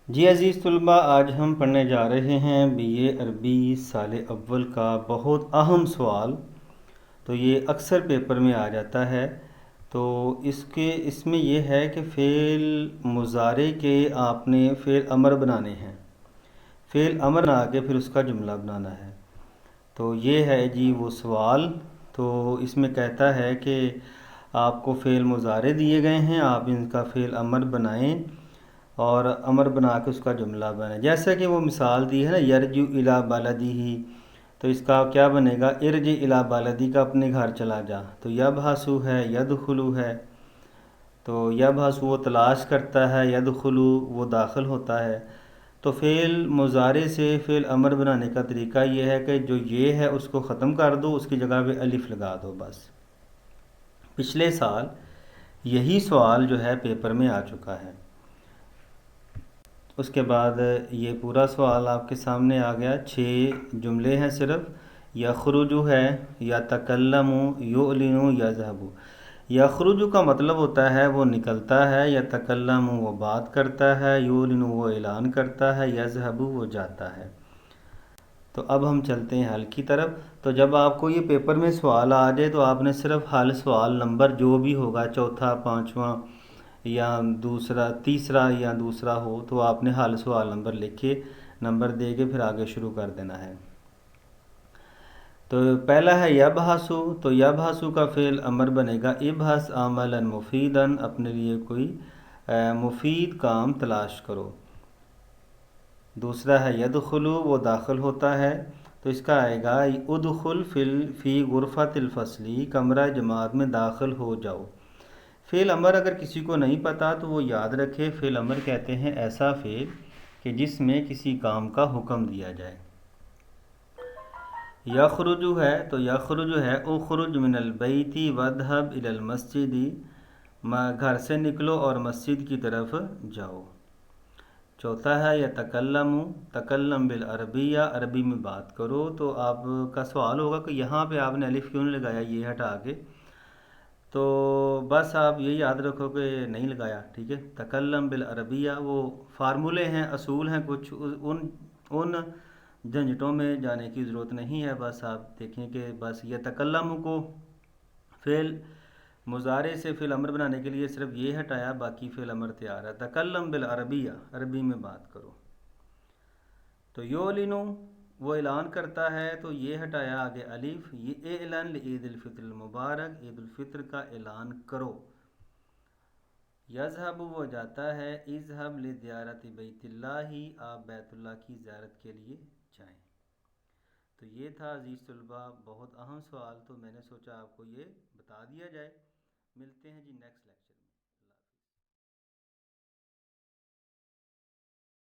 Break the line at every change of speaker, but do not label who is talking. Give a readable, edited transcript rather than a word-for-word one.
जी अज़ीज़ तलबा, आज हम पढ़ने जा रहे हैं बीए अरबी साल अव्वल का बहुत अहम सवाल। तो ये अक्सर पेपर में आ जाता है। तो इसमें ये है कि फ़ेल मुज़ारे के आपने फ़ेल अमर बनाने हैं। फ़ेल अमर बना के फिर उसका जुमला बनाना है। तो ये है जी वो सवाल। तो इसमें कहता है कि आपको फ़ेल मुज़ारे दिए गए हैं, आप इनका फ़ेल अमर बनाएं और अमर बना के उसका जुमला बने। जैसा कि वो मिसाल दी है ना, यरजू इला बालदी ही, तो इसका क्या बनेगा, इरज इला बालदी का अपने घर चला जा। तो यबहसु है, यदखुलू है। तो यबहसु वो तलाश करता है, यदखुलू वो दाखिल होता है। तो फ़ेल मुज़ारे से फ़ेल अमर बनाने का तरीका ये है कि जो ये है उसको ख़त्म कर दो, उसकी जगह पे अलिफ़ लगा दो बस। पिछले साल यही सवाल जो है पेपर में आ चुका है। उसके बाद ये पूरा सवाल आपके सामने आ गया। 6 जुमले हैं सिर्फ। यखरुजु है, या तकल्लमु, युलिनु, यज़हबु। यखरुजु का मतलब होता है वो निकलता है, या तकल्लमु वो बात करता है, युलिनु वो ऐलान करता है, यज़हबु वो जाता है। तो अब हम चलते हैं हल की तरफ। तो जब आपको ये पेपर में सवाल आ जाए तो आपने सिर्फ हल सवाल नंबर जो भी होगा, चौथा, पाँचवा या दूसरा, तीसरा या दूसरा हो, तो आपने हल सवाल नंबर लिख के नंबर दे के फिर आगे शुरू कर देना है। तो पहला है यबहसु। तो यबहसु का फ़ेल अमर बनेगा इबहस अमलन मुफीदन, अपने लिए कोई मुफीद काम तलाश करो। दूसरा है यदखुलु, वो दाखिल होता है। तो इसका आएगा उदखुल फ़ी गुरफ़तिल फ़सली, कमरा जमात में दाखिल हो जाओ। फ़ेल अमर अगर किसी को नहीं पता तो वो याद रखे, फ़ेल अमर कहते हैं ऐसा फ़ेल कि जिसमें किसी काम का हुक्म दिया जाए। यखरुजु है, तो यखरुजु है उखरुज मिनल बैती वधहब इलल मस्जिदी, घर से निकलो और मस्जिद की तरफ जाओ। चौथा है या तकल्लमु, तकल्लम बिल अरबिया, अरबी में बात करो। तो आपका सवाल होगा कि यहाँ पे आपने अलिफ क्यों नहीं लगाया, ये हटा के। तो बस आप ये याद रखो कि नहीं लगाया, ठीक है। तकल्लम बिल अरबिया वो फार्मूले हैं, असूल हैं कुछ, उन उन झंझटों में जाने की ज़रूरत नहीं है। बस आप देखें कि बस ये तकल्लम को फ़ेल मुज़ारे से फ़िल अमर बनाने के लिए सिर्फ ये हटाया, बाकी फ़िल अमर तैयार है। तकल्लम बिल अरबिया, अरबी में बात करो। तो योलिनु वो ऐलान करता है, तो ये हटाया आगे अलिफ। ये एलन ईद उल फित्र मुबारक, ईद उल फित्र का ऐलान करो। यज़हब वो जाता है, इज़हब ले ज़ियारत बैतिल्लाही, आप बैतुल्लाह की ज़ियारत के लिए जाएं। तो ये था अज़ीज़ तलबा बहुत अहम सवाल, तो मैंने सोचा आपको ये बता दिया जाए। मिलते हैं जी नेक्स्ट लेक्चर।